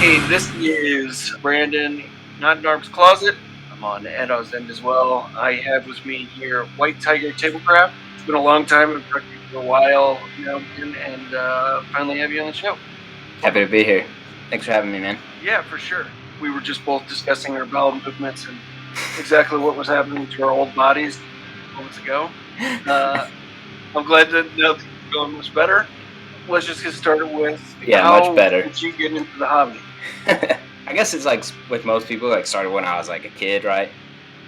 Hey, this is Brandon, Nodnarb's Closet. I'm on EDAW'S end as well. I have with me here whitetigertablecraft. It's been a long time. I've talked to you for a while now, and finally have you on the show. Happy to be here. Thanks for having me, man. Yeah, for sure. We were just both discussing our bowel movements and exactly what was happening to our old bodies moments ago. I'm glad to know that you're going much better. Let's just get started with much better. Did you get into the hobby? I guess it's like with most people, like started when I was like a kid, right?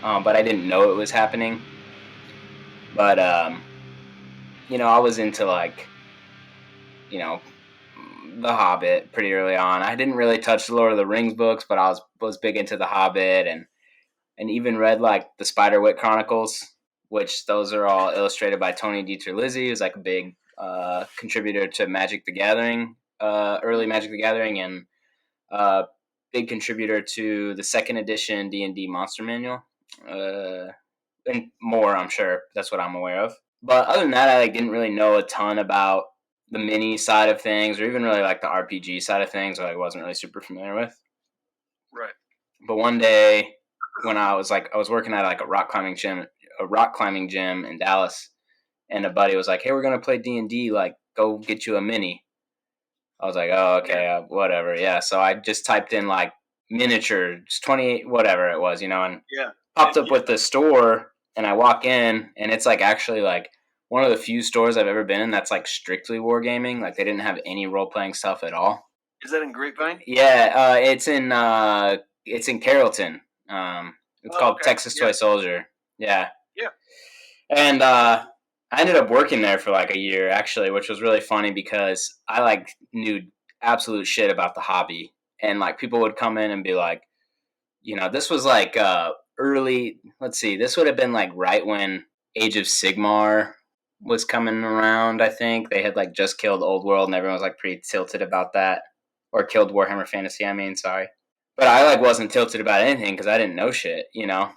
But I didn't know it was happening. But I was into like, The Hobbit pretty early on. I didn't really touch the Lord of the Rings books, but I was big into The Hobbit and even read like the Spiderwick Chronicles, which those are all illustrated by Tony Dieter-Lizzi, who's like a big contributor to Magic the Gathering, early Magic the Gathering, and big contributor to the second edition D&D Monster Manual, and more. I'm sure that's what I'm aware of. But other than that, I didn't really know a ton about the mini side of things, or even really like the RPG side of things. I wasn't really super familiar with. Right. But one day, when I was working at like a rock climbing gym in Dallas, and a buddy was like, "Hey, we're gonna play D&D. Like, go get you a mini." I was like, "Oh, okay, whatever." Yeah. So I just typed in like miniatures, 28, whatever it was, and popped up with the store. And I walk in, and it's like actually like one of the few stores I've ever been in that's like strictly wargaming. Like they didn't have any role playing stuff at all. Is that in Grapevine? Yeah, it's in Carrollton. It's called Texas Toy Soldier. Yeah. Yeah. And I ended up working there for like a year actually, which was really funny because I like knew absolute shit about the hobby, and like people would come in and be like, this was like early. Let's see, this would have been like right when Age of Sigmar was coming around. I think they had like just killed Old World, and everyone was like pretty tilted about that, or killed Warhammer Fantasy. Sorry, but I like wasn't tilted about anything because I didn't know shit, Yeah.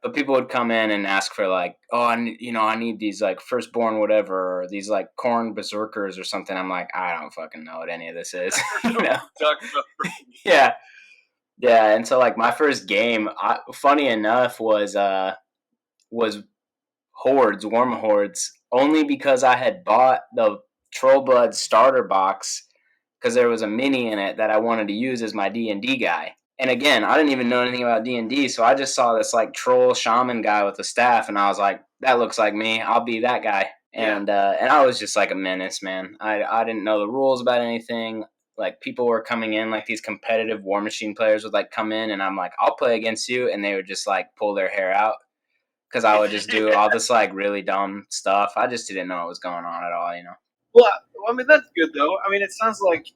But people would come in and ask for like, oh, I need these like firstborn whatever, or these like Khorne berserkers or something. I'm like, I don't fucking know what any of this is. Yeah. Yeah, and so like my first game, funny enough, was Hordes, Warm Hordes, only because I had bought the Trollblood starter box because there was a mini in it that I wanted to use as my D&D guy. And again, I didn't even know anything about D&D, so I just saw this like troll shaman guy with a staff, and I was like, that looks like me. I'll be that guy. And I was just like a menace, man. I didn't know the rules about anything. Like people were coming in, like these competitive War Machine players would like come in, and I'm like, I'll play against you, and they would just like pull their hair out because I would just do all this like really dumb stuff. I just didn't know what was going on at all, Well, I mean that's good though. I mean, it sounds like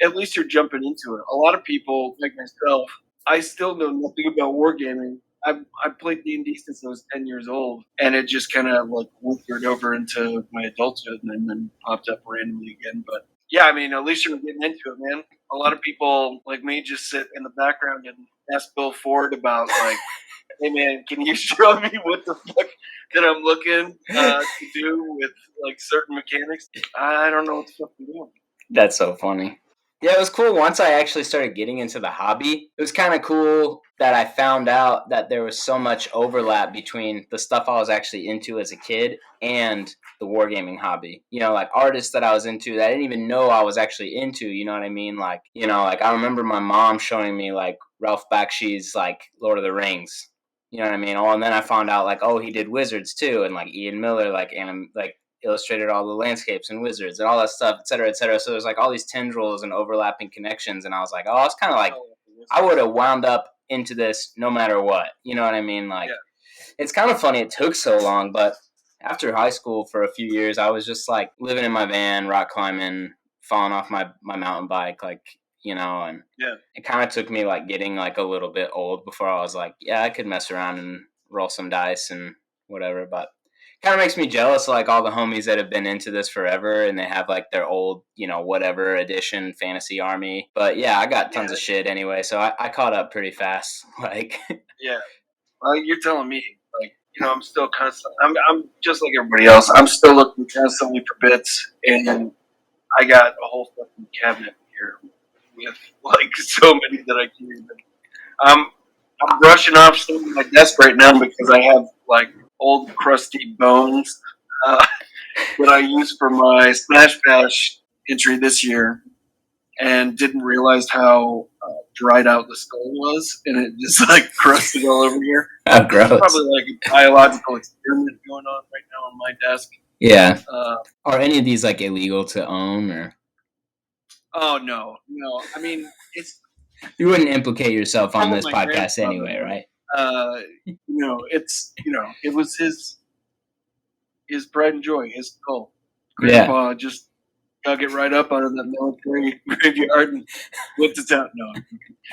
at least you're jumping into it. A lot of people, like myself, I still know nothing about wargaming. I played D&D since I was 10 years old, and it just kind of like wintered over into my adulthood and then popped up randomly again. But yeah, I mean, at least you're getting into it, man. A lot of people like me just sit in the background and ask Bill Ford about like, hey man, can you show me what the fuck that I'm looking to do with like certain mechanics? I don't know what the fuck I'm doing. That's so funny. Yeah, it was cool. Once I actually started getting into the hobby, it was kind of cool that I found out that there was so much overlap between the stuff I was actually into as a kid and the wargaming hobby. Like artists that I was into that I didn't even know I was actually into, you know what I mean? Like, like I remember my mom showing me like Ralph Bakshi's like Lord of the Rings. You know what I mean? Oh, and then I found out like, oh, he did Wizards too, and like Ian Miller like illustrated all the landscapes and Wizards and all that stuff, et cetera, et cetera. So there's like all these tendrils and overlapping connections, and I was like, oh, it's kind of like I would have wound up into this no matter what. You know what I mean? Like, It's kind of funny it took so long, but after high school for a few years, I was just like living in my van, rock climbing, falling off my mountain bike, like, and it kind of took me like getting like a little bit old before I was like, yeah, I could mess around and roll some dice and whatever, but kind of makes me jealous, like all the homies that have been into this forever and they have like their old, whatever edition fantasy army. But yeah, I got tons of shit anyway, so I caught up pretty fast. Like, yeah, well, you're telling me, like, I'm still constantly, I'm just like everybody else. I'm still looking constantly for bits, and I got a whole fucking cabinet here with like so many that I can't even. I'm brushing off some of my desk right now because I have like old crusty bones that I used for my Smash Bash entry this year, and didn't realize how dried out the skull was, and it just like crusted all over here. Oh, gross. It's probably like a biological experiment going on right now on my desk. Yeah. Are any of these like illegal to own, or? Oh no. I mean, it's. You wouldn't implicate yourself on this My podcast grandfather, anyway, right? It's it was his pride and joy, his skull. Grandpa just dug it right up out of that military graveyard and whipped it out. No,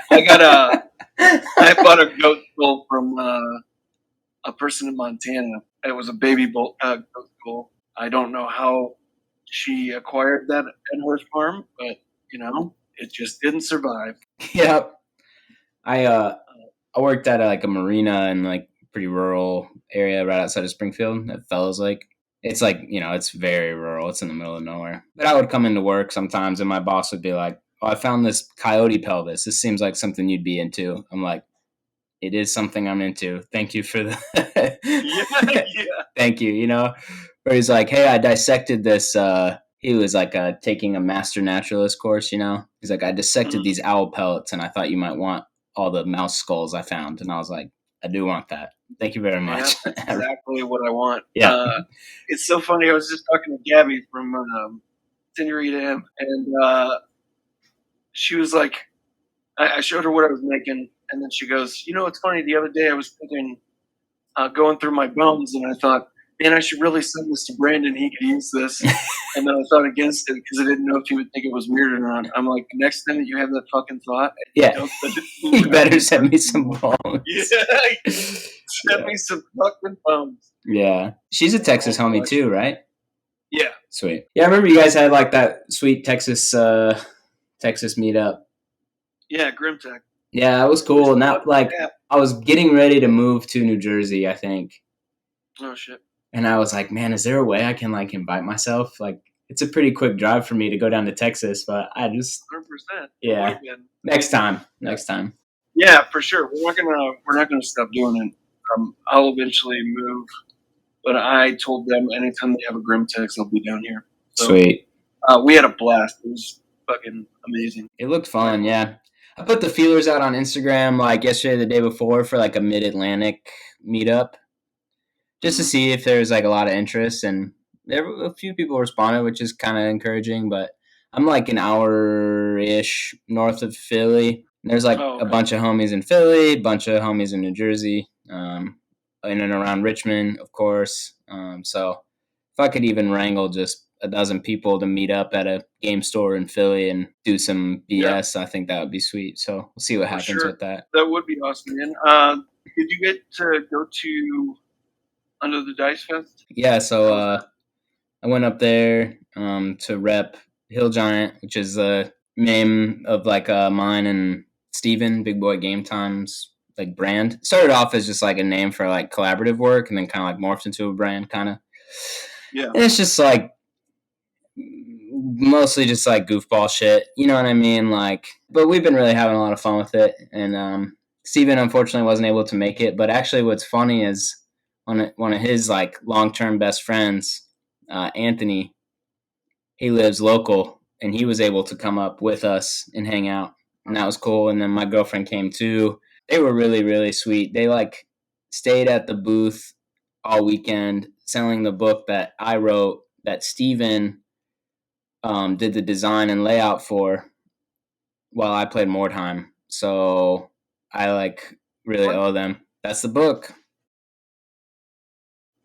I bought a goat skull from a person in Montana. It was a baby goat skull. I don't know how she acquired that at her farm, but it just didn't survive. Yep. I worked at like a marina in like pretty rural area right outside of Springfield at Fellows Lake. It's like, it's very rural. It's in the middle of nowhere. But I would come into work sometimes and my boss would be like, "Oh, I found this coyote pelvis. This seems like something you'd be into." I'm like, "It is something I'm into. Thank you for the yeah. Thank you, Where he's like, "Hey, I dissected this he was like taking a master naturalist course, He's like, "I dissected these owl pellets and I thought you might want all the mouse skulls I found." And I was like, "I do want that. Thank you very much." Yeah, that's exactly what I want. Yeah. It's so funny. I was just talking to Gabby from Senorita M, and she was like, I showed her what I was making, and then she goes, "It's funny. The other day I was thinking, going through my bones, and I thought, man, I should really send this to Brandon. He could use this." And then I thought against it because I didn't know if he would think it was weird or not. I'm like, next time that you have that fucking thought, yeah, you better send me some bones. Yeah, send me some fucking bones. Yeah, she's a Texas homie too, right? Yeah, sweet. Yeah, I remember you guys had like that sweet Texas meetup. Yeah, GrimTx. Yeah, it was cool. Now, like, I was getting ready to move to New Jersey, I think. Oh shit. And I was like, man, is there a way I can like invite myself? Like, it's a pretty quick drive for me to go down to Texas, but I just 100%. Yeah. Next time. Yeah, for sure. We're not gonna stop doing it. I'll eventually move, but I told them anytime they have a GrimTx, I'll be down here. So, sweet. We had a blast. It was fucking amazing. It looked fun, yeah. I put the feelers out on Instagram like yesterday, the day before, for like a Mid-Atlantic meetup, just to see if there's like a lot of interest, and there were a few people responded, which is kind of encouraging. But I'm like an hour-ish north of Philly. There's like a bunch of homies in Philly, a bunch of homies in New Jersey, in and around Richmond, of course. So if I could even wrangle just a dozen people to meet up at a game store in Philly and do some BS, I think that would be sweet. So we'll see what happens with that. That would be awesome, man. Did you get to go to Under the Dice Fest? Yeah, so I went up there to rep Hill Giant, which is a name of like mine and Steven, Big Boy Game Time's like brand. It started off as just like a name for like collaborative work, and then kind of like morphed into a brand, kind of. Yeah. And it's just like mostly just like goofball shit, you know what I mean? Like, but we've been really having a lot of fun with it. And Steven unfortunately wasn't able to make it. But actually, what's funny is one of his like long-term best friends, Anthony, he lives local, and he was able to come up with us and hang out, and that was cool. And then my girlfriend came too. They were really, really sweet. They like stayed at the booth all weekend selling the book that I wrote that Steven did the design and layout for while I played Mordheim. So I like really owe them. That's the book.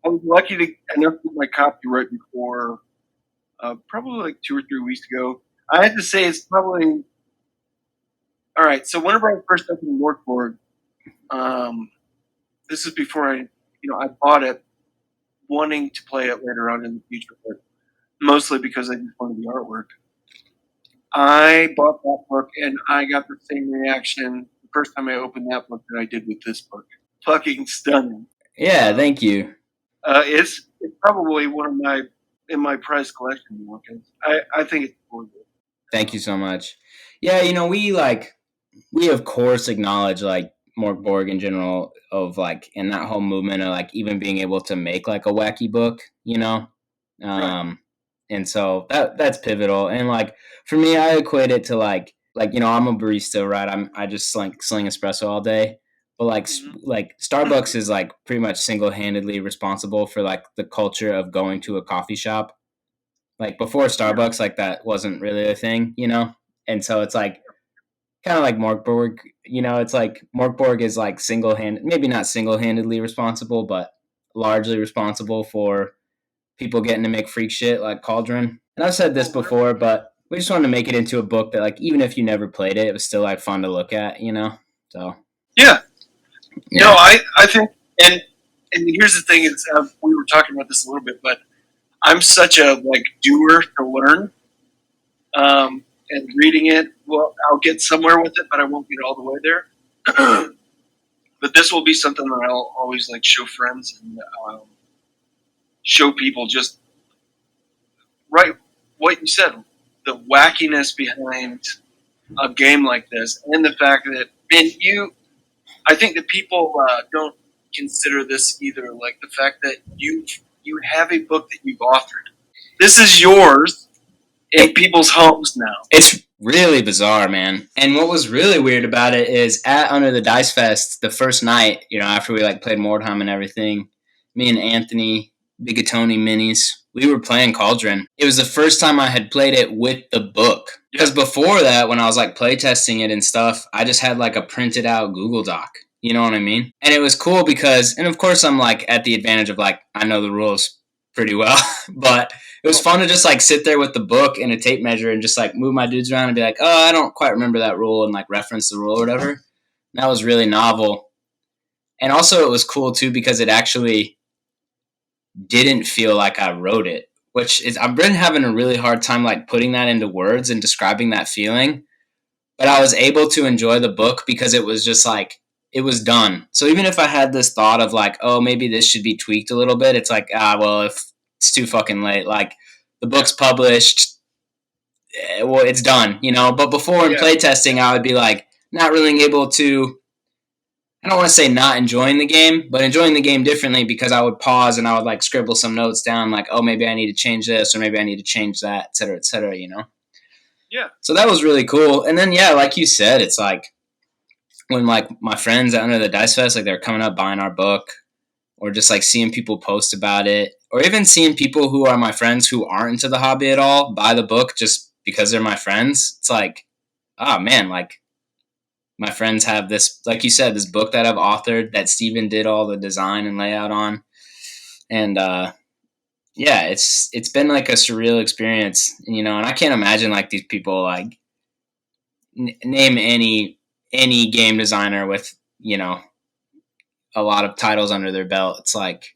I was lucky to enough to get my copy right before, probably like 2 or 3 weeks ago. I had to say it's probably all right. So whenever I first opened Wartboard, this is before I bought it, wanting to play it later on in the future, but mostly because I just wanted the artwork. I bought that book and I got the same reaction the first time I opened that book that I did with this book. Fucking stunning. Yeah, thank you. It's probably one of my prized collection. I think it's gorgeous. Thank you so much. Yeah, we of course acknowledge like Mork Borg in general of like and that whole movement of like even being able to make like a wacky book, Right. and so that's pivotal. And like for me, I equate it to I'm a barista, right? I just sling espresso all day, but Hmm. like Starbucks is like pretty much single handedly responsible for like the culture of going to a coffee shop. Like before Yeah. Starbucks, like that wasn't really a thing, and so it's like kind of like Morkborg, it's like Morkborg is like maybe not single handedly responsible, but largely responsible for people getting to make freak shit like Cauldron. And I've said this Oh, before, but we just wanted to make it into a book that like even if you never played it, it was still like fun to look at, So yeah. No, yeah, I think, and here's the thing is, we were talking about this a little bit, but I'm such a like doer to learn, and reading it. Well, I'll get somewhere with it, but I won't get all the way there. But this will be something that I'll always like show friends and show people just right what you said, the wackiness behind a game like this, and the fact that I think that people don't consider this either. Like the fact that you have a book that you've authored. This is yours in it, people's homes now. it's really bizarre, man. And what was really weird about it is at Under the Dice Fest, the first night, after we like played Mordheim and everything, me and Anthony, Bigatoni Minis, we were playing Cauldron. It was the first time I had played it with the book. Because before that, when I was like playtesting it and stuff, I just had like a printed out Google Doc. You know what I mean? And it was cool because, and of course, I'm like at the advantage of like, I know the rules pretty well, but it was fun to just like sit there with the book and a tape measure and just like move my dudes around and be like, oh, I don't quite remember that rule and like reference the rule or whatever. And that was really novel. And also, it was cool too because it actually didn't feel like I wrote it, which is I've been having a really hard time like putting that into words and describing that feeling. But I was able to enjoy the book because it was just like it was done. So even if I had this thought of like, oh, maybe this should be tweaked a little bit, it's like, well, if it's too fucking late, like the book's published, well, it's done, But before in playtesting, I would be like not really able to. I don't want to say not enjoying the game, but enjoying the game differently because I would pause and I would like scribble some notes down, like, oh, maybe I need to change this or maybe I need to change that, et cetera. Yeah. So that was really cool. And then, yeah, like you said, it's like when like my friends at Under the Dice Fest, like they're coming up buying our book or just like seeing people post about it or even seeing people who are my friends who aren't into the hobby at all buy the book just because they're my friends. It's like, oh man, like my friends have this, like you said, this book that I've authored that Steven did all the design and layout on. And yeah, it's been like a surreal experience, and I can't imagine like these people like name any game designer with, a lot of titles under their belt. It's like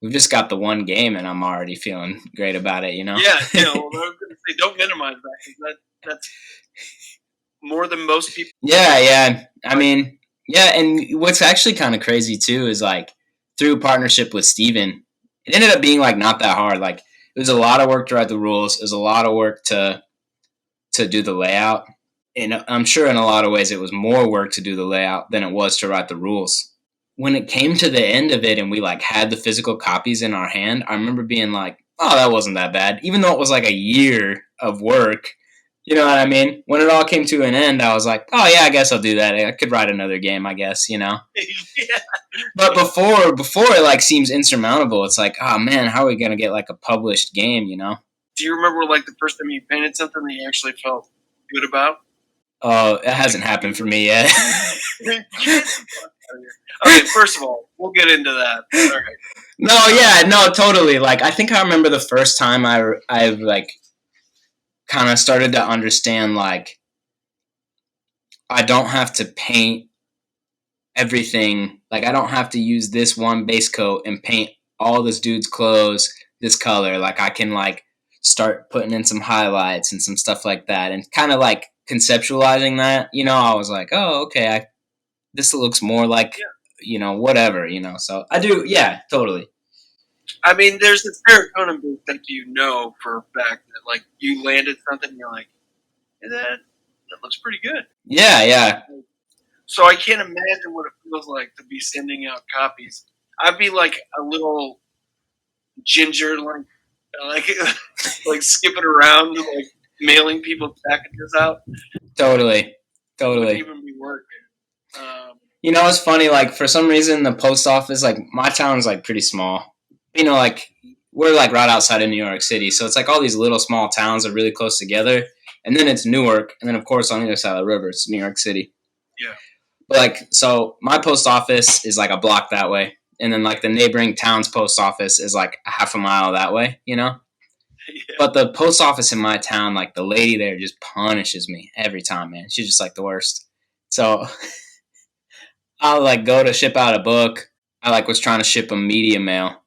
we've just got the one game and I'm already feeling great about it, Yeah. Well, I was going to say don't minimize that because that's more than most people. Yeah. I mean, yeah, and what's actually kind of crazy too is like through partnership with Steven, it ended up being like not that hard. Like it was a lot of work to write the rules. It was a lot of work to do the layout. And I'm sure in a lot of ways it was more work to do the layout than it was to write the rules. When it came to the end of it and we like had the physical copies in our hand, I remember being like, oh, that wasn't that bad. Even though it was like a year of work, you know what I mean? When it all came to an end, I was like, oh yeah, I guess I'll do that. I could write another game, I guess, Yeah. But before it like seems insurmountable, it's like, oh man, how are we gonna get like a published game, Do you remember like the first time you painted something that you actually felt good about? Oh, it hasn't happened for me yet. Okay, first of all, we'll get into that. All right. No, yeah, no, totally. Like, I think I remember the first time I like kind of started to understand like I don't have to paint everything. Like, I don't have to use this one base coat and paint all this dude's clothes this color. Like, I can like start putting in some highlights and some stuff like that, and kind of like conceptualizing that. I was like, oh, okay, this looks more like whatever. So I do, yeah, totally. I mean, there's this serotonin boost that for a fact that like you landed something and you're like, is that that looks pretty good. Yeah. So I can't imagine what it feels like to be sending out copies. I'd be like a little ginger, like like skipping around, like mailing people packages out. Totally. It wouldn't even be work. You know, it's funny, like, for some reason, the post office, like, my town's, like, pretty small. You know, like, we're, like, right outside of New York City, so it's, like, all these little small towns are really close together, and then it's Newark, and then, of course, on the other side of the river, it's New York City. Yeah. But, like, so my post office is, like, a block that way, and then, like, the neighboring town's post office is, like, a half a mile that way, you know? Yeah. But the post office in my town, like, the lady there just punishes me every time, man. She's just, like, the worst. So... I'll like go to ship out a book. I like was trying to ship them media mail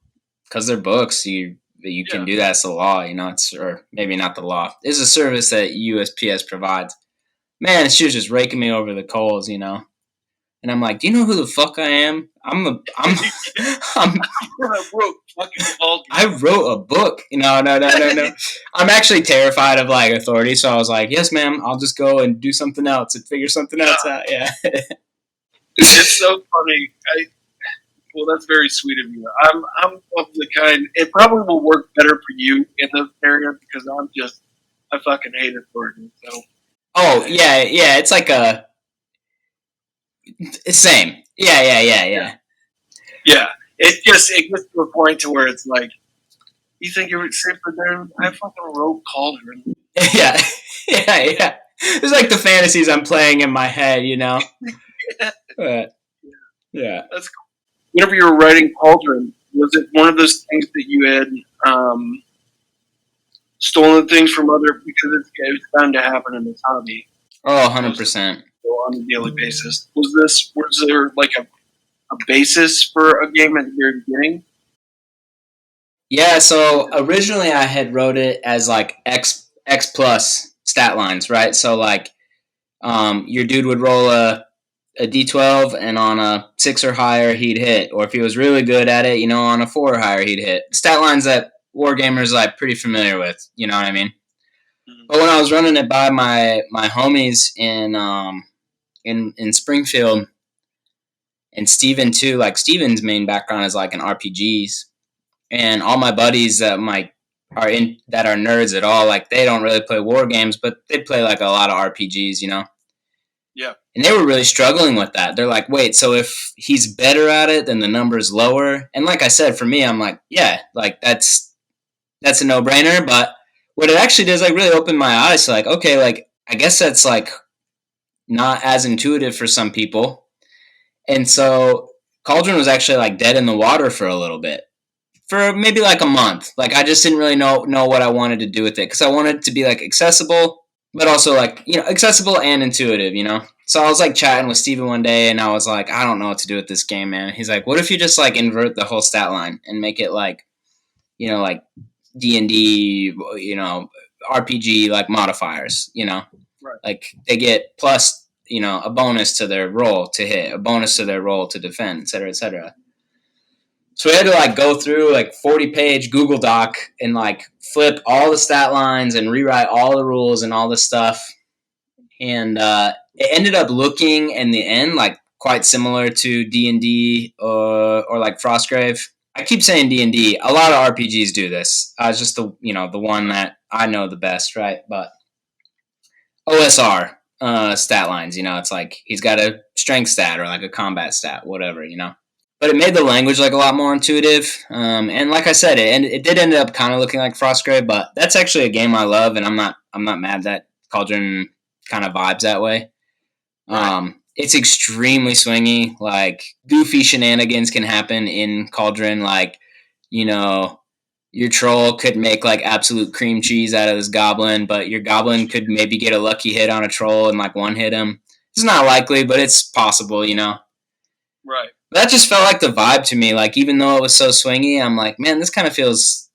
because they're books. You can do that. It's the law, you know. It's or maybe not the law. It's a service that USPS provides. Man, she was just raking me over the coals, you know. And I'm like, do you know who the fuck I am? I wrote a book. No. I'm actually terrified of like authority, so I was like, yes, ma'am. I'll just go and do something else and figure something else out. Yeah. It's so funny. Well, that's very sweet of you. I'm of the kind. It probably will work better for you in this area because I fucking hate authority. So. Oh yeah. It's like it's same. Yeah. Yeah. It gets to a point to where it's like, you think you're safer there? I fucking wrote Cauldron. Yeah. It's like the fantasies I'm playing in my head, you know. Yeah. That's cool. Whenever you were writing Cauldron, was it one of those things that you had stolen things from other, because it's bound to happen in this hobby? Oh, 100%. On a daily basis. Was there like a basis for a game at the very beginning? Yeah, so originally I had wrote it as like X plus stat lines, right? So like your dude would roll a D12 and on a 6 or higher he'd hit, or if he was really good at it, you know, on a 4 or higher he'd hit. Stat lines that wargamers like pretty familiar with, you know what I mean? Mm-hmm. But when I was running it by my homies in Springfield, and Steven too, like Steven's main background is like in RPGs, and all my buddies that are nerds at all, like they don't really play war games, but they play like a lot of RPGs, you know. Yeah. And they were really struggling with that. They're like, wait, so if he's better at it, then the number's lower. And like I said, for me, I'm like, yeah, like that's a no-brainer. But what it actually does, like, really open my eyes to like, okay, like I guess that's like not as intuitive for some people. And so Cauldron was actually like dead in the water for a little bit. For maybe like a month. Like I just didn't really know what I wanted to do with it, because I wanted it to be like accessible, but also like, you know, accessible and intuitive, you know. So I was like chatting with Steven one day, and I was like, I don't know what to do with this game, man. He's like, what if you just like invert the whole stat line and make it like, you know, like D&D, you know, RPG like modifiers, you know. Right. Like they get plus, you know, a bonus to their roll to hit, a bonus to their roll to defend, etc., etc. So we had to like go through like 40-page Google Doc and like flip all the stat lines and rewrite all the rules and all this stuff. And it ended up looking in the end like quite similar to D&D or like Frostgrave. I keep saying D&D. A lot of RPGs do this. It's just the one that I know the best, right? But OSR stat lines, you know, it's like he's got a strength stat or like a combat stat, whatever, you know. But it made the language like a lot more intuitive, and like I said, it did end up kind of looking like Frostgrave. But that's actually a game I love, and I'm not mad that Cauldron kind of vibes that way. Right. It's extremely swingy. Like goofy shenanigans can happen in Cauldron. Like, you know, your troll could make like absolute cream cheese out of this goblin, but your goblin could maybe get a lucky hit on a troll and like one hit him. It's not likely, but it's possible, you know. Right. That just felt like the vibe to me. Like, even though it was so swingy, I'm like, man, this kind of feels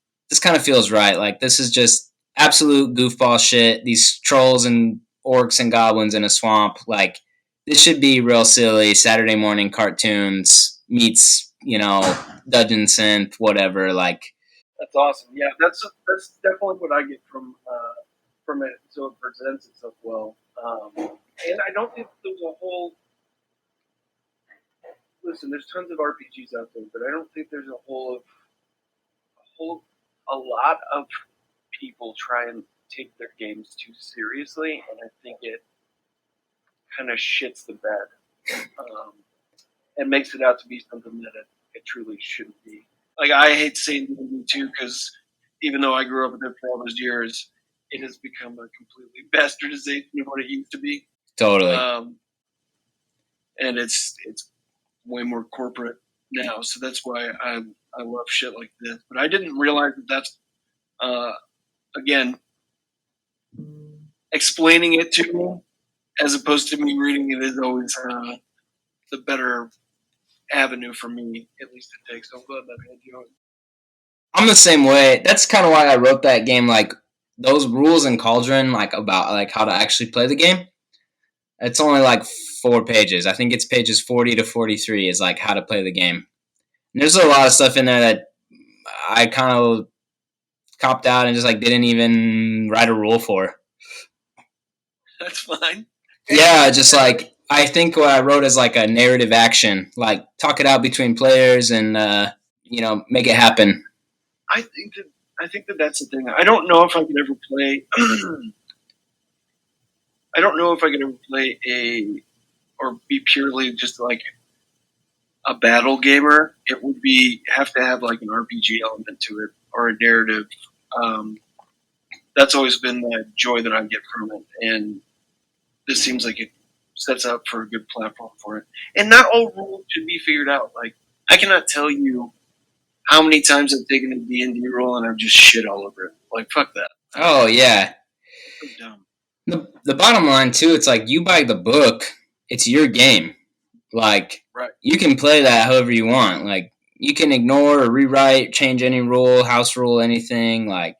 right. Like, this is just absolute goofball shit. These trolls and orcs and goblins in a swamp. Like, this should be real silly Saturday morning cartoons meets, you know, Dungeon Synth, whatever. Like, that's awesome. Yeah, that's definitely what I get from it. So it presents itself well. And I don't think there's a whole. Listen, there's tons of RPGs out there, but I don't think there's a lot of people try and take their games too seriously, and I think it kind of shits the bed and makes it out to be something that it truly shouldn't be. Like, I hate saying D&D too, because even though I grew up with it for all those years, it has become a completely bastardization of what it used to be. Totally. And it's way more corporate now, so that's why I love shit like this. But I didn't realize that that's again explaining it to me as opposed to me reading it is always the better avenue for me, at least to take. So I'm glad that I had you on. I'm the same way. That's kind of why I wrote that game. Like those rules in Cauldron, like about like how to actually play the game. It's only like 4 pages. I think it's pages 40 to 43 is like how to play the game. And there's a lot of stuff in there that I kind of copped out and just like didn't even write a rule for. That's fine. Yeah, just like I think what I wrote is like a narrative action, like talk it out between players and make it happen. I think that that's the thing. I don't know if I could ever play. I don't know if I could ever play or be purely just like a battle gamer. It would have to have like an RPG element to it or a narrative. That's always been the joy that I get from it, and this seems like it sets up for a good platform for it. And not all rules should be figured out. Like, I cannot tell you how many times I've taken a D&D role and I've just shit all over it. Like, fuck that. Oh, yeah. So dumb. The bottom line, too, it's like you buy the book, it's your game. Like, right. You can play that however you want. Like, you can ignore or rewrite, change any rule, house rule, anything. Like,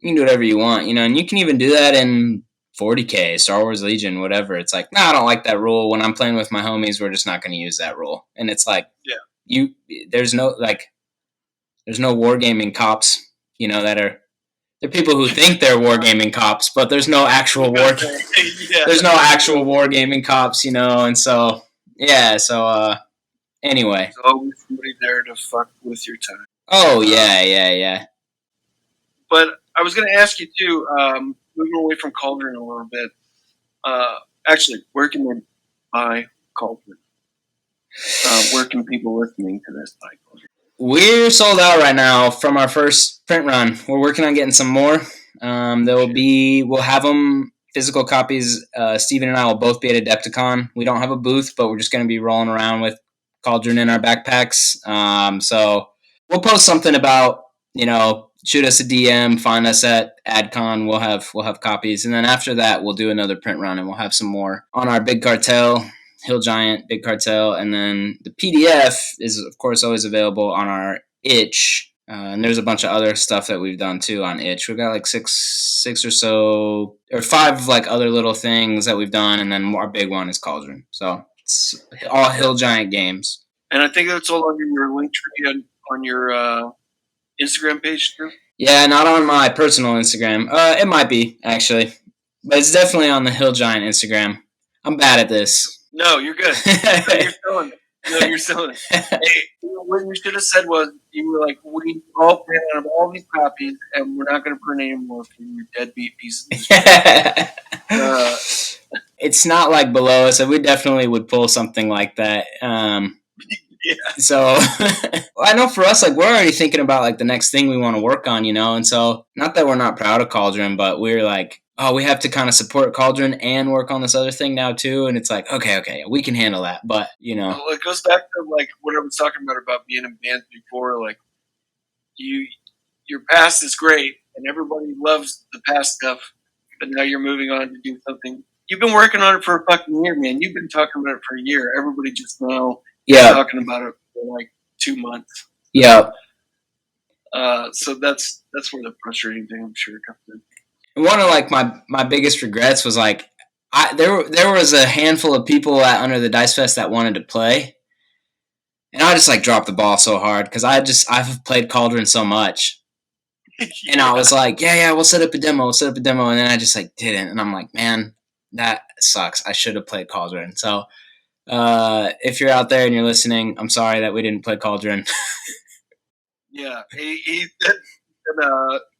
you can do whatever you want, and you can even do that in 40K, Star Wars Legion, whatever. It's like, I don't like that rule. When I'm playing with my homies, we're just not going to use that rule. And it's like, there's no wargaming cops, that are, they're people who think they're wargaming cops, but there's no actual there's no actual wargaming cops, and so, yeah, so, anyway. There's always somebody there to fuck with your time. Oh, yeah. But I was going to ask you, too, moving away from Cauldron a little bit, actually, where can they buy Cauldron? Where can people listening to this buy Cauldron? We're sold out right now from our first print run. We're working on getting some more. We'll have them physical copies. Steven and I will both be at Adepticon. We don't have a booth, but we're just going to be rolling around with Cauldron in our backpacks. So we'll post something about, shoot us a DM, find us at AdCon. We'll have copies, and then after that, we'll do another print run, and we'll have some more on our Big Cartel, Hill Giant, Big Cartel, and then the PDF is of course always available on our itch. And there's a bunch of other stuff that we've done too on itch. We've got like six or so, or 5 like other little things that we've done, and then our big one is Cauldron. So it's all Hill Giant games. And I think that's all under your link tree on your Instagram page too? Yeah, not on my personal Instagram. It might be, actually. But it's definitely on the Hill Giant Instagram. I'm bad at this. No, you're good. You're selling it. No, you're selling it. Hey, what you should have said was, you were like, we all print out all these copies, and we're not going to print any more for you deadbeat pieces of shit. It's not like below us, so we definitely would pull something like that. Yeah. So I know for us, like, we're already thinking about like the next thing we want to work on, and so not that we're not proud of Cauldron, but we're like, oh, we have to kind of support Cauldron and work on this other thing now too. And it's like, okay, we can handle that. But, Well, it goes back to like what I was talking about being in bands before. Like, your past is great and everybody loves the past stuff, but now you're moving on to do something. You've been working on it for a fucking year, man. You've been talking about it for a year. Everybody just now talking about it for like 2 months. Yeah. So that's where the frustrating thing, I'm sure, comes in. One of like my biggest regrets was like there was a handful of people at Under the Dice Fest that wanted to play, and I just like dropped the ball so hard because I've played Cauldron so much, and I was like, yeah, we'll set up a demo, and then I just like didn't, and I'm like, man, that sucks. I should have played Cauldron. So if you're out there and you're listening, I'm sorry that we didn't play Cauldron. Yeah, he said,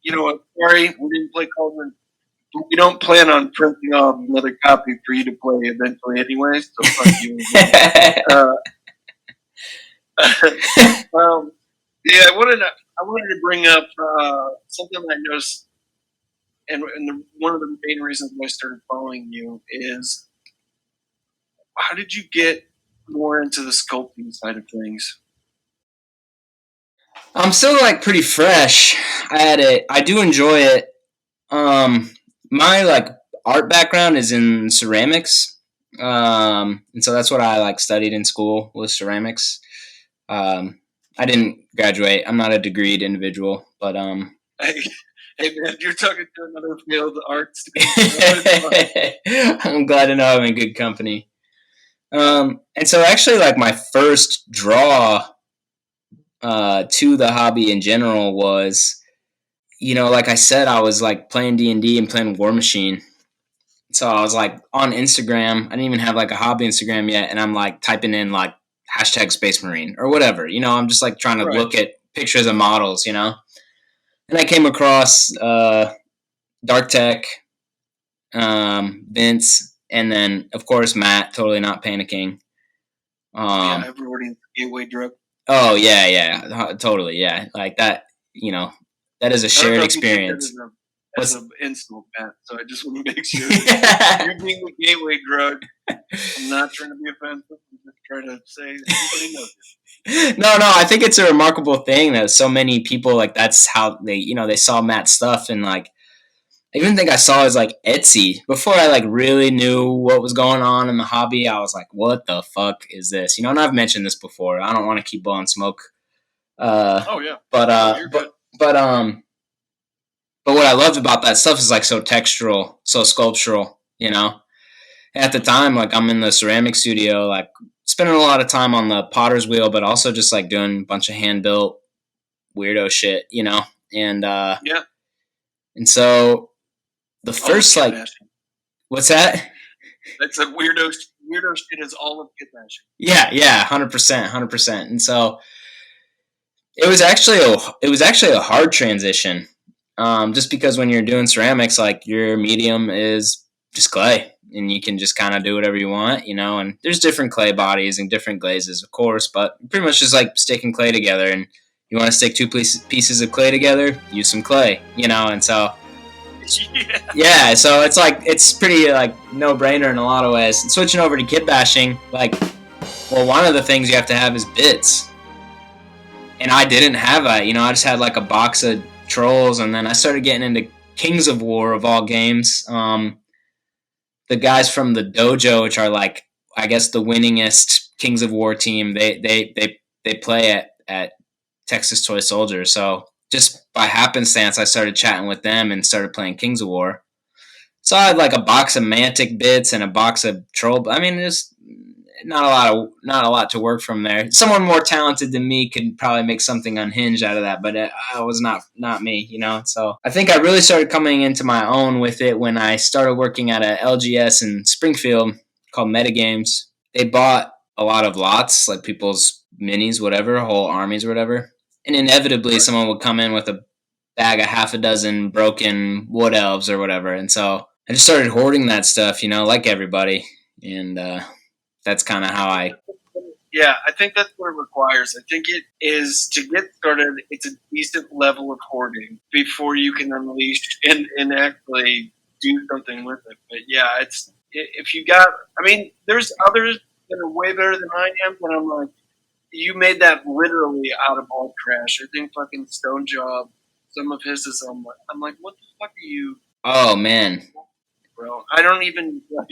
you know what? Sorry, we didn't play Cauldron. We don't plan on printing off another copy for you to play eventually, anyway. So fuck you. Yeah, I wanted to bring up something I noticed, and one of the main reasons why I started following you is, how did you get more into the sculpting side of things? I'm still like pretty fresh at it. I do enjoy it. My like art background is in ceramics, and so that's what I like studied in school was ceramics. I didn't graduate. I'm not a degreed individual, but Hey, hey man, you're talking to another field of arts. I'm glad to know I'm in good company. And so actually, like my first draw to the hobby in general was, like I said, I was like playing D&D and playing War Machine. So I was like on Instagram. I didn't even have like a hobby Instagram yet, and I'm like typing in like hashtag Space Marine or whatever. I'm just like trying to look at pictures of models, and I came across Dark Tech, Vince, and then of course Matt. Totally not panicking. Yeah, everybody's gateway drug. Oh yeah, totally, yeah, like that. That is a shared experience. As an insult, Matt. So I just want to make sure you're being the gateway drug. I'm not trying to be offensive. I'm just trying to say everybody knows it. No, I think it's a remarkable thing that so many people like that's how they saw Matt's stuff, and like I even think I saw his like Etsy before I like really knew what was going on in the hobby. I was like, what the fuck is this? And I've mentioned this before. I don't want to keep blowing smoke. Oh yeah. But what I loved about that stuff is like so textural, so sculptural, At the time, like I'm in the ceramic studio, like spending a lot of time on the potter's wheel, but also just like doing a bunch of hand built weirdo shit, And yeah. And so the first like what's that? That's a weirdo shit is all of kitbashing. Yeah, 100%. And so it was actually a hard transition. Just because when you're doing ceramics, like your medium is just clay, and you can just kind of do whatever you want, And there's different clay bodies and different glazes, of course, but pretty much just like sticking clay together. And you want to stick two pieces of clay together, use some clay, And so yeah, so it's like it's pretty like no brainer in a lot of ways. And switching over to kitbashing, like, well, one of the things you have to have is bits, and I didn't have that. I just had like a box of trolls, and then I started getting into Kings of War of all games. The guys from the dojo, which are like I guess the winningest Kings of War team, they play at Texas Toy Soldier. So just by happenstance, I started chatting with them and started playing Kings of War. So I had like a box of Mantic bits and a box of troll. I mean, there's not a lot to work from there. Someone more talented than me could probably make something unhinged out of that, but it was not me, So I think I really started coming into my own with it when I started working at a LGS in Springfield called Metagames. They bought a lot of lots, like people's minis, whatever, whole armies or whatever. And inevitably someone would come in with a bag of half a dozen broken wood elves or whatever. And so I just started hoarding that stuff, like everybody. And that's kind of how I... Yeah, I think that's what it requires. I think it is, to get started, it's a decent level of hoarding before you can unleash and actually do something with it. But yeah, if you got, I mean, there's others that are way better than I am, but I'm like, you made that literally out of all trash. I think fucking Stone Job, some of his is I'm like, what the fuck are you? Oh man, bro, I don't even like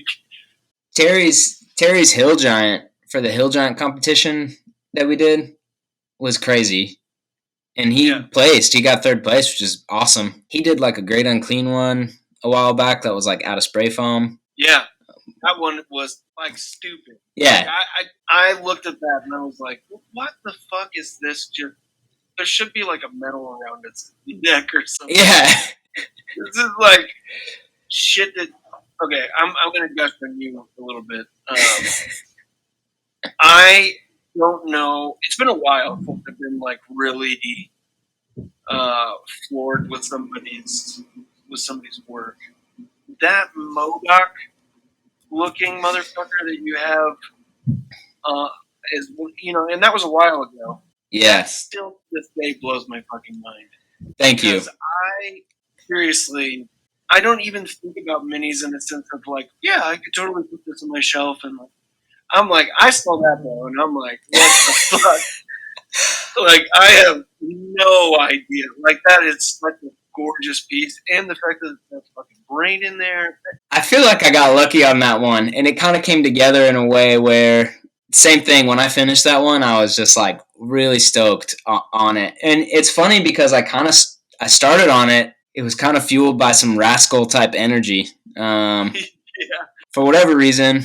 Terry's Hill Giant for the Hill Giant competition that we did was crazy. And he placed. He got third place, which is awesome. He did like a Great Unclean one a while back that was like out of spray foam. Yeah, that one was like stupid. Yeah. Like, I looked at that and I was like, what the fuck is this? There should be like a medal around its neck or something. Yeah. This is like shit that Okay, I'm going to gush on you a little bit. I don't know. It's been a while since I've been like really floored with somebody's work. That Modoc looking motherfucker that you have is, and that was a while ago. Yeah. That still to this day blows my fucking mind. Thank you. Because seriously, I don't even think about minis in the sense of like, yeah, I could totally put this on my shelf and like, I'm like, I saw that though, and I'm like, what the fuck? Like, I have no idea. Like, that is such a gorgeous piece, and the fact that there's fucking brain in there. I feel like I got lucky on that one, and it kind of came together in a way where, same thing, when I finished that one, I was just like really stoked on it. And it's funny because I started on it, it was kind of fueled by some rascal type energy. Yeah. For whatever reason,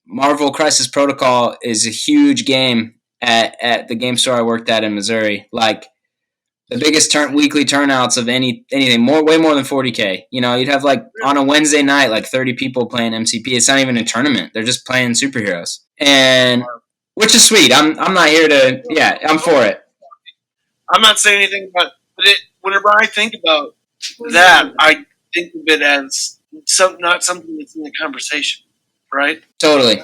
Marvel Crisis Protocol is a huge game at the game store I worked at in Missouri. Like, the biggest weekly turnouts of anything, way more than 40K. You know, you'd have like on a Wednesday night, like 30 people playing MCP. It's not even a tournament; they're just playing superheroes, and which is sweet. I'm not here to. Yeah, I'm for it. I'm not saying anything about it. Whenever I think about that, I think of it as not something that's in the conversation, right? Totally.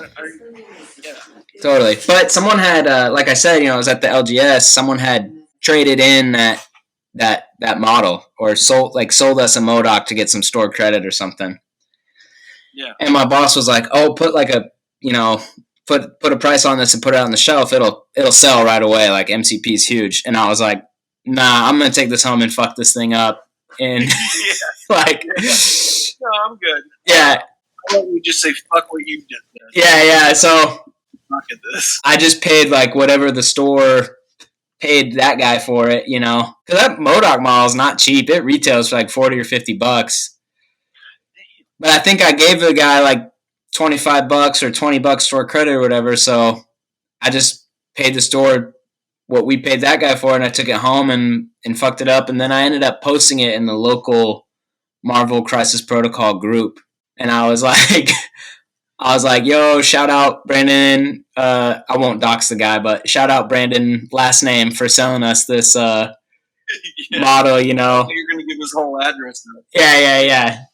Yeah. Totally. But someone had, like I said, I was at the LGS. Someone had traded in that model or sold us a Modoc to get some store credit or something. Yeah. And my boss was like, "Oh, put like a put a price on this and put it on the shelf. It'll sell right away. Like, MCP is huge." And I was like, "Nah, I'm gonna take this home and fuck this thing up." And like, no, I'm good. Yeah. Why don't we just say fuck what you did then? Yeah. So look at this. I just paid like whatever the store paid that guy for it, because that Modoc model is not cheap. It retails for like $40 or $50. But I think I gave the guy like $25 or $20 for credit or whatever. So I just paid the store what we paid that guy for, and I took it home and fucked it up. And then I ended up posting it in the local Marvel Crisis Protocol group. And I was like, yo, shout out Brandon. I won't dox the guy, but shout out Brandon, last name, for selling us this model, You're going to give his whole address now. Yeah.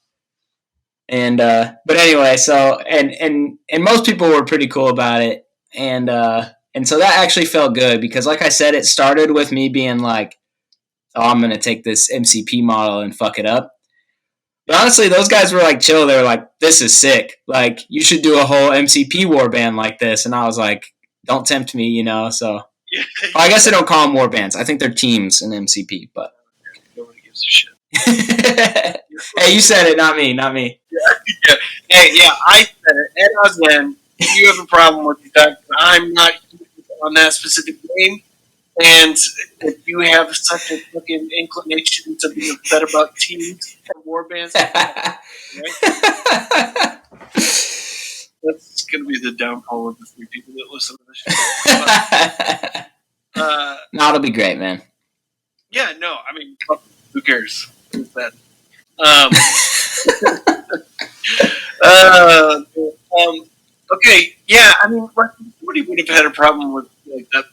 And but anyway, so and most people were pretty cool about it, and so that actually felt good because, like I said, it started with me being like, "Oh, I'm gonna take this MCP model and fuck it up." But honestly, those guys were like chill. They were like, "This is sick. Like, you should do a whole MCP warband like this." And I was like, "Don't tempt me, So I guess they don't call them warbands. I think they're teams in MCP, but nobody gives a shit. Hey, you said it, not me. Yeah. Hey, yeah, I said it. And Aslan, if you have a problem with the fact that I'm not on that specific game, and if you have such a fucking inclination to be upset about teams and warbands, right? That's going to be the downfall of the three people that listen to this show. No, it'll be great, man. Yeah, no, I mean, who cares? Who's that? Okay, yeah, I mean, somebody would have had a problem with like that,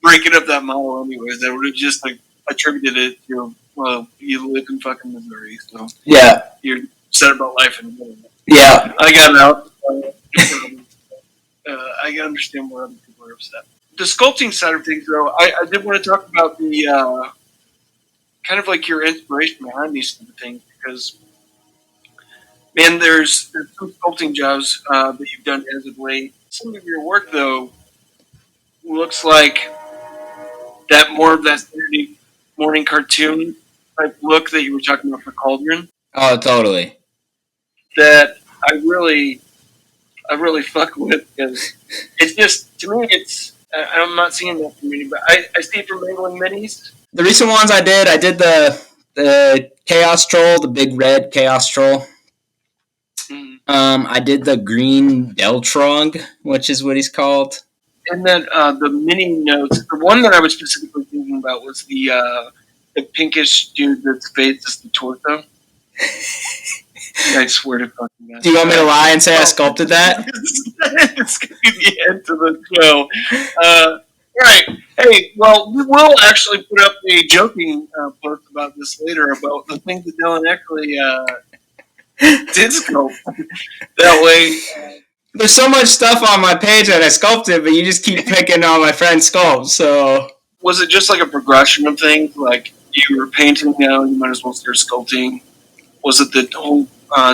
breaking up that model anyways. They would have just like attributed it to, well, you live in fucking Missouri, so yeah, you're upset about life in the middle. Yeah, I got it out. I can understand why other people are upset. The sculpting side of things, though, I did want to talk about the kind of like your inspiration behind these sort of things, because, man, there's some sculpting jobs that you've done as of late. Some of your work, though, looks like that more of that Saturday morning cartoon type look that you were talking about for Cauldron. Oh, totally. That I really fuck with, because it's just, to me, I'm not seeing that from many, but I see it from Mangling Minis. The recent ones I did the Chaos Troll, the big red Chaos Troll. Mm. I did the green Deltrog, which is what he's called. And then the mini notes, the one that I was specifically thinking about was the pinkish dude that's face is the torso. I swear to fucking God. Do you want me to lie and say I sculpted that? It's going to be the end of the show. Right. Hey, well, we will actually put up a joking post about this later about the things that Dellon actually did sculpt. That way. There's so much stuff on my page that I sculpted, but you just keep picking on my friend's sculpts, so... Was it just like a progression of things? Like, you were painting now, you might as well start sculpting? Was it the whole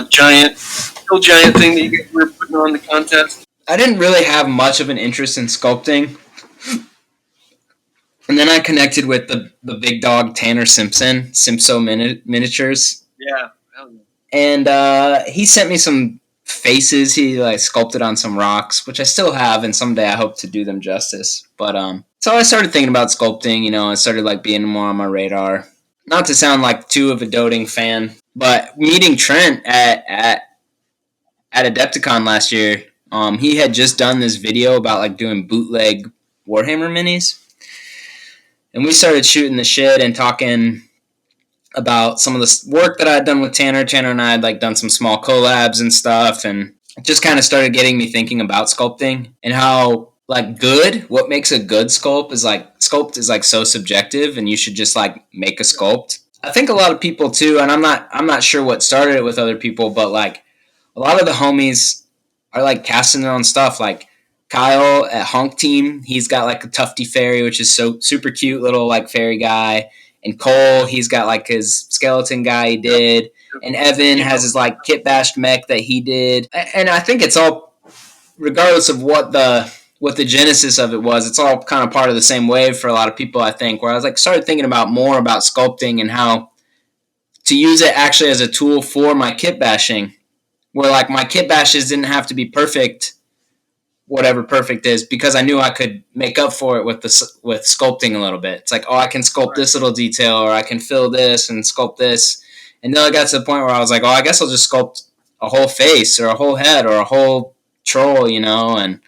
giant thing that you were putting on the contest? I didn't really have much of an interest in sculpting. And then I connected with the big dog Tanner Simpson, Simpso Miniatures. Yeah. Hell yeah. And he sent me some faces he like sculpted on some rocks, which I still have, and someday I hope to do them justice. But so I started thinking about sculpting. You know, I started like being more on my radar. Not to sound like too of a doting fan, but meeting Trent at Adepticon last year, he had just done this video about like doing bootleg Warhammer minis. And we started shooting the shit and talking about some of the work that I had done with Tanner. Tanner and I had like done some small collabs and stuff, and it just kind of started getting me thinking about sculpting and how like what makes a good sculpt is like so subjective, and you should just like make a sculpt. I think a lot of people too, and I'm not sure what started it with other people, but like a lot of the homies are like casting their own stuff. Like Kyle at Honk Team, he's got like a Tufty fairy, which is so super cute little like fairy guy. And Cole, he's got like his skeleton guy he did. And Evan has his like kitbashed mech that he did. And I think it's all, regardless of what the genesis of it was, it's all kind of part of the same wave for a lot of people, I think, where I was like started thinking about more about sculpting and how to use it actually as a tool for my kitbashing, where like my kitbashes didn't have to be perfect, whatever perfect is, because I knew I could make up for it with sculpting a little bit. It's like, oh, I can sculpt this little detail, or I can fill this and sculpt this. And then I got to the point where I was like, oh, I guess I'll just sculpt a whole face or a whole head or a whole troll, you know. And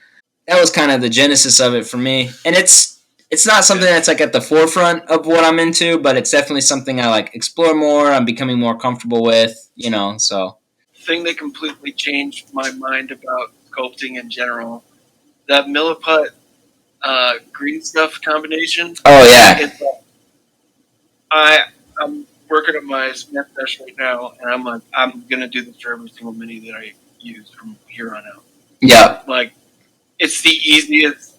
that was kind of the genesis of it for me. And it's not something that's like at the forefront of what I'm into, but it's definitely something I like explore more. I'm becoming more comfortable with, you know. So thing that completely changed my mind about sculpting in general, that milliput green stuff combination. Oh yeah. I'm working on my Smith dash right now, and I'm gonna do this for every single mini that I use from here on out. Yeah. Like, it's the easiest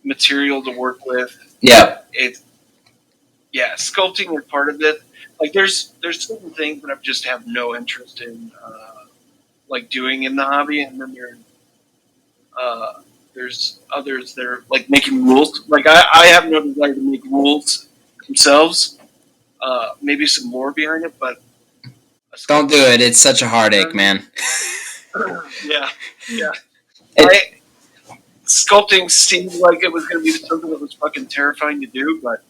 material to work with. Yeah. Sculpting is part of it. Like, there's certain things that I just have no interest in, like doing in the hobby, and then there's others that are like making rules. Like I have no desire to make rules themselves. Maybe some more behind it, but don't do it. It's such a heartache, man. Yeah. Sculpting seemed like it was going to be something that was fucking terrifying to do, but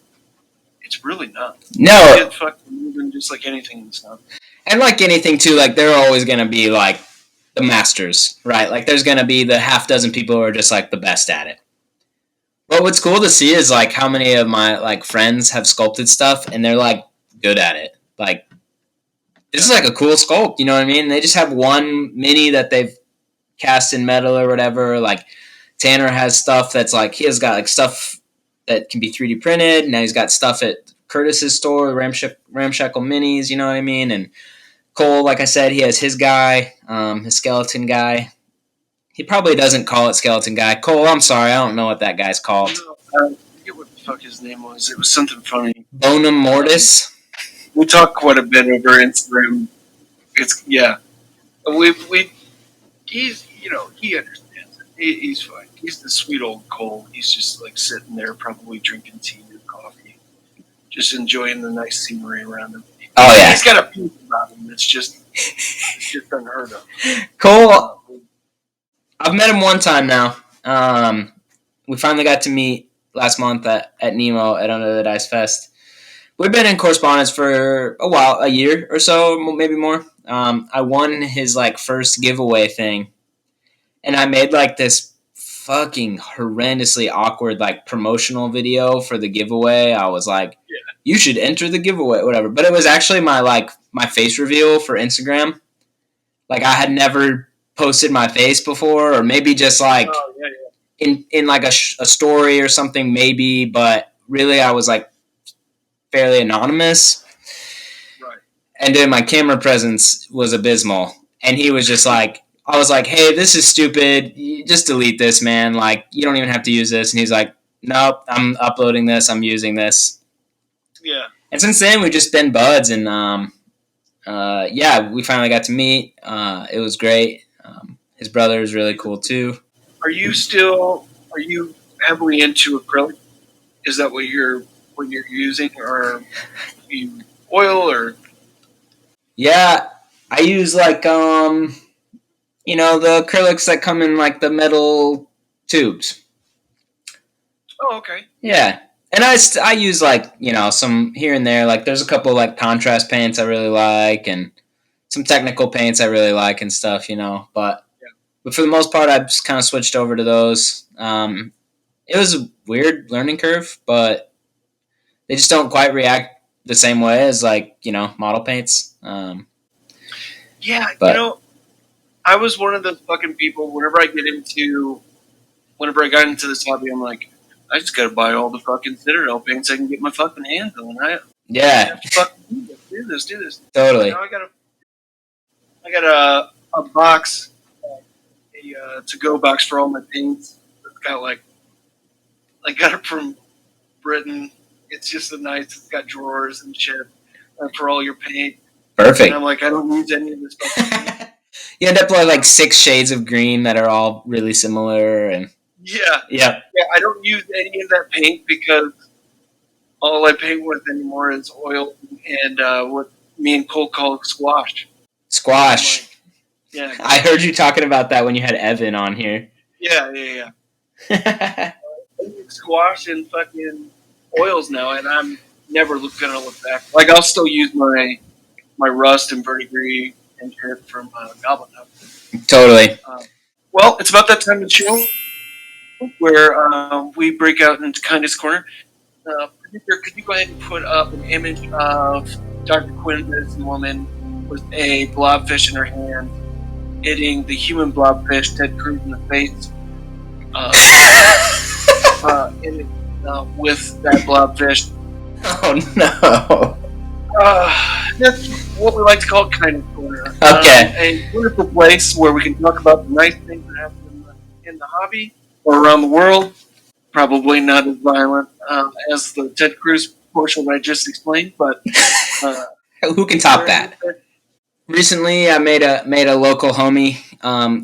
it's really not. No, it's fucking moving just like anything and stuff. And like anything too, like there are always going to be like the masters, right? Like there's going to be the half dozen people who are just like the best at it. But what's cool to see is like how many of my like friends have sculpted stuff and they're like good at it. Like this is like a cool sculpt, you know what I mean? They just have one mini that they've cast in metal or whatever. Like Tanner has stuff that's like, he has got like stuff that can be 3D printed. Now he's got stuff at Curtis's store, Ramshackle Minis, you know what I mean? And Cole, like I said, he has his guy, his skeleton guy. He probably doesn't call it skeleton guy. Cole, I'm sorry, I don't know what that guy's called. I forget what the fuck his name was. It was something funny. Bonum Mortis. We talk quite a bit over Instagram. He's he understands it. He's fine. He's the sweet old Cole. He's just like sitting there, probably drinking tea or coffee, just enjoying the nice scenery around him. Oh yeah, he's got a piece about him. It's just unheard of. Cole, I've met him one time now. We finally got to meet last month at Nemo at Under the Dice Fest. We've been in correspondence for a while, a year or so, maybe more. I won his like first giveaway thing, and I made like this fucking horrendously awkward like promotional video for the giveaway. I was like, you should enter the giveaway, whatever. But it was actually my face reveal for Instagram. like I had never posted my face before, or maybe just like in like a story or something, maybe. But really, I was like fairly anonymous. Right. And then my camera presence was abysmal. And he was just like, I was like, hey, this is stupid. Just delete this, man. Like, you don't even have to use this. And he's like, nope, I'm uploading this. I'm using this. Yeah. And since then, we've just been buds. And yeah, we finally got to meet. It was great. His brother is really cool too. Are you heavily into acrylic? Is that what you're using, or you oil, or? Yeah, I use like the acrylics that come in like the metal tubes. Oh, okay. Yeah, and I use like some here and there. Like there's a couple like contrast paints I really like, and some technical paints I really like and stuff. But for the most part, I've just kind of switched over to those. It was a weird learning curve, but they just don't quite react the same way as like model paints. Yeah, but I was one of those fucking people. Whenever I got into this hobby, I'm like, I just gotta buy all the fucking Citadel paints I can get my fucking hands on. I have to fucking do this. Totally. I got a box, a to-go box for all my paints. It's got I got it from Britain. It's just it's got drawers and shit for all your paint. Perfect. And I'm like, I don't use any of this stuff. You end up with like 6 shades of green that are all really similar, and yeah. I don't use any of that paint because all I paint with anymore is oil and what me and Cole call squash. Squash. Yeah. I heard you talking about that when you had Evan on here. Yeah. I use squash and fucking oils now, and I'm never gonna look back. Like I'll still use my rust and verdigris and shit from Goblin Hub. Totally. Well, it's about that time of the show where we break out into Kindness Corner. Producer, could you go ahead and put up an image of Dr. Quinn, medicine woman, with a blobfish in her hand, hitting the human blobfish, Ted Cruz, in the face, with that blobfish. Oh no. That's what we like to call Kindness Corner. Okay. A wonderful place where we can talk about the nice things that happen in the hobby or around the world. Probably not as violent as the Ted Cruz portion that I just explained, but who can top that? Recently, I made a local homie.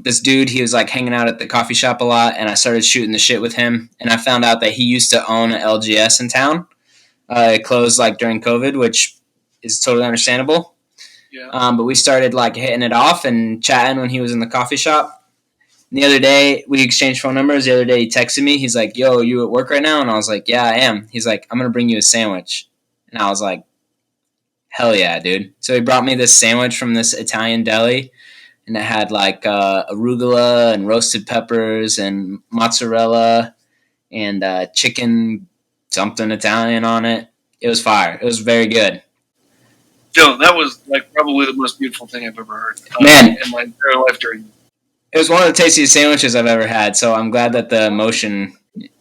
This dude, he was like hanging out at the coffee shop a lot, and I started shooting the shit with him. And I found out that he used to own an LGS in town. It closed like during COVID, which is totally understandable. Yeah. But we started like hitting it off and chatting when he was in the coffee shop. And the other day, we exchanged phone numbers. The other day, he texted me. He's like, yo, you at work right now? And I was like, yeah, I am. He's like, I'm going to bring you a sandwich. And I was like, hell yeah, dude. So he brought me this sandwich from this Italian deli. And it had like arugula and roasted peppers and mozzarella and chicken something Italian on it. It was fire. It was very good. Yo, that was like probably the most beautiful thing I've ever heard Man. In my entire life during. It was one of the tastiest sandwiches I've ever had, so I'm glad that the emotion.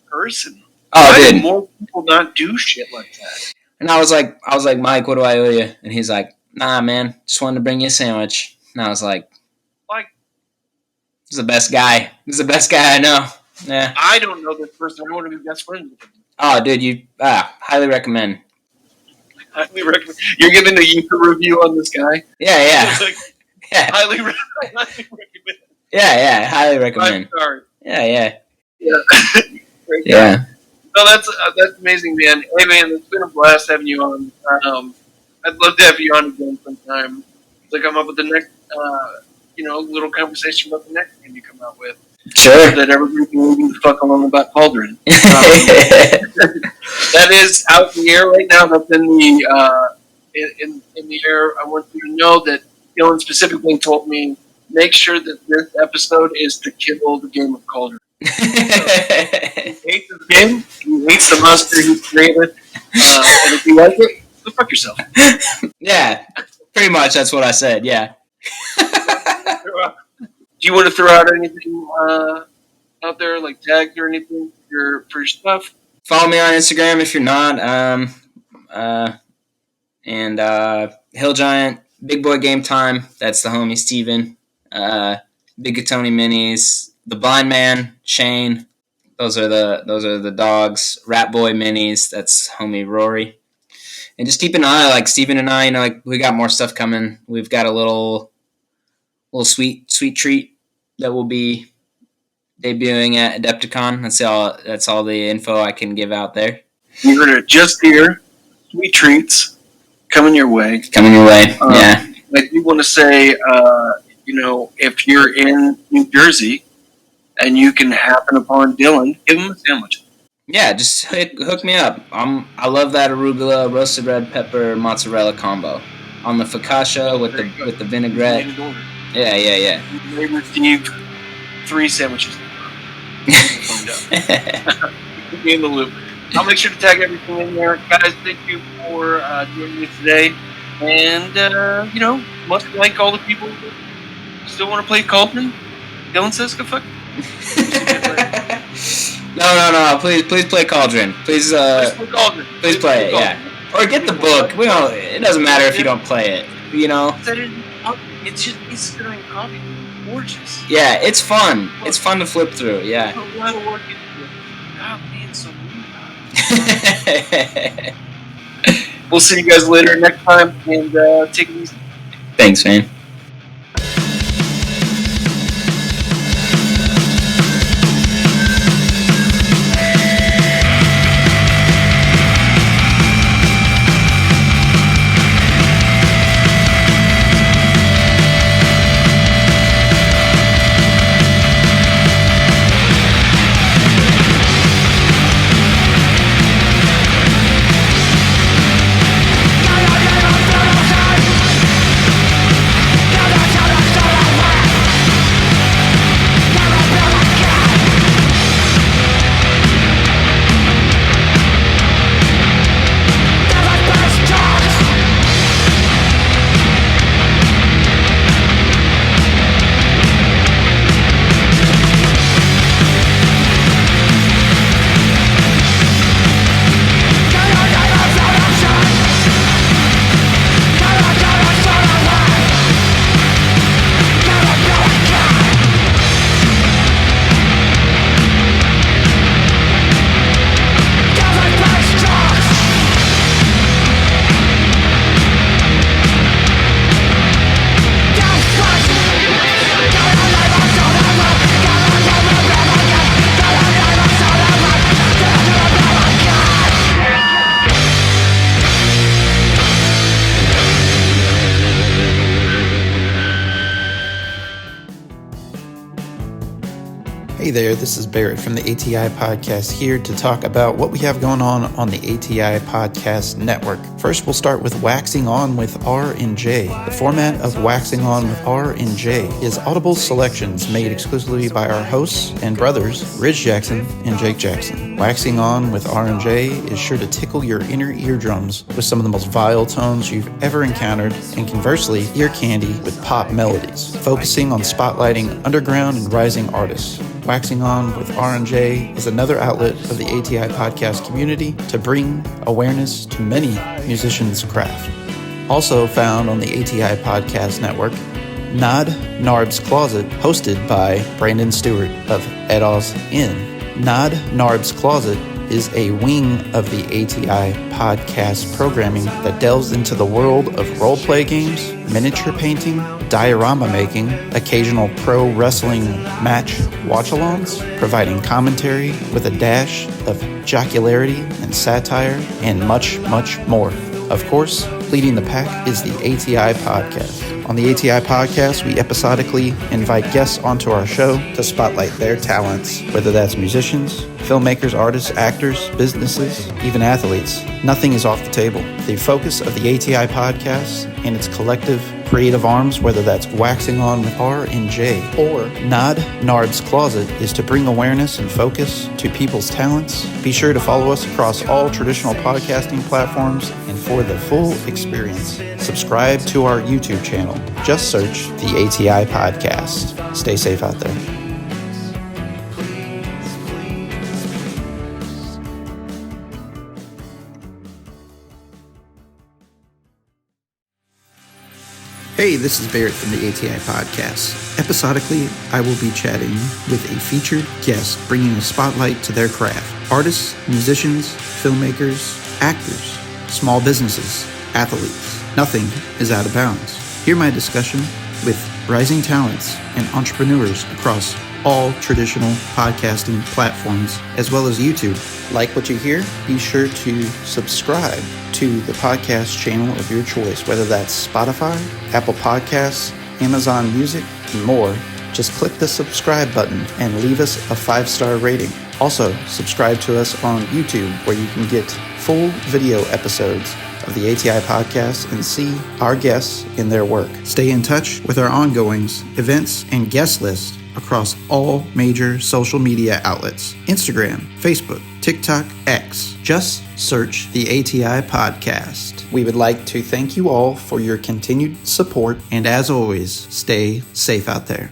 Person. Oh, why dude. do more people not do shit like that? And I was like, Mike, what do I owe you? And he's like, nah, man, just wanted to bring you a sandwich. And I was like, he's the best guy. He's the best guy I know. Yeah. I don't know this person. I want to be best friends with him. Oh, dude, you highly recommend. Highly recommend. You're giving a YouTube review on this guy? Yeah. Yeah. Highly recommend. Yeah, highly recommend. 5 stars. Yeah. Yeah. No, that's amazing, man. Hey, man, it's been a blast having you on. I'd love to have you on again sometime. To come up with the next, little conversation about the next game you come out with. Sure. That everybody can leave the fuck alone about Cauldron. That is out in the air right now. That's in the in the air. I want you to know that Dellon specifically told me, make sure that this episode is to kill the game of Cauldron. He hates the game. He hates the monster he created. And if you like it, go fuck yourself. Yeah, pretty much. That's what I said. Yeah. Do you want to throw out anything out there, like tags or anything for your stuff? Follow me on Instagram if you're not. And Hill Giant, Big Boy Game Time. That's the homie Steven. Big Tony Minis, the Blind Man Shane. Those are the dogs. Rat Boy Minis. That's homie Rory. And just keep an eye, like Steven and I, like we got more stuff coming. We've got a little sweet treat that will be debuting at Adepticon. That's all the info I can give out there. You heard it just here. Sweet treats coming your way. Yeah. I do want to say, if you're in New Jersey and you can happen upon Dellon, give him a sandwich. Yeah, just hook me up. I love that arugula, roasted red pepper, mozzarella combo on the focaccia with the vinaigrette. Yeah. You may receive 3 sandwiches. Keep me in the loop. I'll make sure to tag everything in there. Guys, thank you for joining me today. And, much like all the people who still want to play Cauldron, Dellon says go fuck. No. Please play Cauldron. Please play Cauldron. Please play it, yeah. Or get the book. It doesn't matter if you don't play it, It's just sitting in copy. Gorgeous. Yeah, it's fun. It's fun to flip through, yeah. A lot of work into it. God, man, so we'll see you guys later next time, and take it easy. Thanks, man. Hey there, this is Barrett from the ATI Podcast here to talk about what we have going on the ATI Podcast Network. First, we'll start with Waxing On with R&J. The format of Waxing On with R&J is audible selections made exclusively by our hosts and brothers, Ridge Jackson and Jake Jackson. Waxing On with R&J is sure to tickle your inner eardrums with some of the most vile tones you've ever encountered, and conversely, ear candy with pop melodies, focusing on spotlighting underground and rising artists. Waxing On with R&J is another outlet of the ATI podcast community to bring awareness to many musicians' craft. Also found on the ATI Podcast Network, Nodnarb's Closet, hosted by Brandon Stuart of EDAW'S. Nodnarb's Closet is a wing of the ATI podcast programming that delves into the world of role-play games, miniature painting, diorama making, occasional pro wrestling match watch-alongs, providing commentary with a dash of jocularity and satire, and much, much more. Of course, leading the pack is the ATI Podcast. On the ATI Podcast, we episodically invite guests onto our show to spotlight their talents, whether that's musicians, filmmakers, artists, actors, businesses, even athletes. Nothing is off the table. The focus of the ATI Podcast and its collective creative arms, whether that's waxing on with R&J or Nodnarb's Closet is to bring awareness and focus to people's talents. Be sure to follow us across all traditional podcasting platforms, and for the full experience, subscribe to our YouTube channel. Just search the ATI Podcast. Stay safe out there. Hey, this is Barrett from the ATI Podcast. Episodically, I will be chatting with a featured guest, bringing a spotlight to their craft. Artists, musicians, filmmakers, actors, small businesses, athletes. Nothing is out of bounds. Hear my discussion with rising talents and entrepreneurs across all traditional podcasting platforms, as well as YouTube. Like what you hear? Be sure to subscribe to the podcast channel of your choice, whether that's Spotify, Apple Podcasts, Amazon Music, and more. Just click the subscribe button and leave us a 5-star rating. Also, subscribe to us on YouTube, where you can get full video episodes of the ATI Podcast and see our guests in their work. Stay in touch with our ongoings, events, and guest list across all major social media outlets: Instagram, Facebook, TikTok, X. Just search the ATI Podcast. We would like to thank you all for your continued support, and as always, stay safe out there.